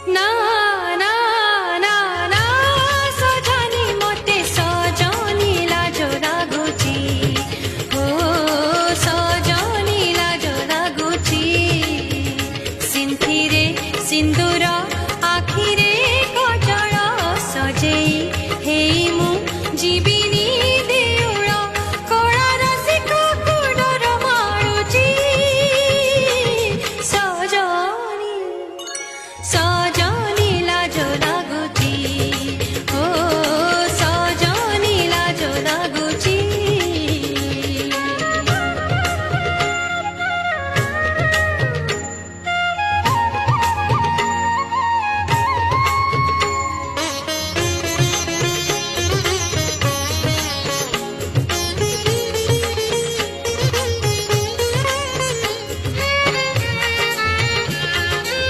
ନା ନା ନା ନା ସଜନି ମତେ ସଜନି ଲାଜ ଲାଗୁଛି ଓ ସଜନି ଲାଜ ଲାଗୁଛି ସିନ୍ଥିରେ ସିନ୍ଦୁର ଆଖିରେ କଜଳ ସଜେଇ ହେଇ ମୁଁ ଯିବିନି ଦେଉଳ କଳା ରସିକକୁ ଡର ମାଡୁଛି ସଜନି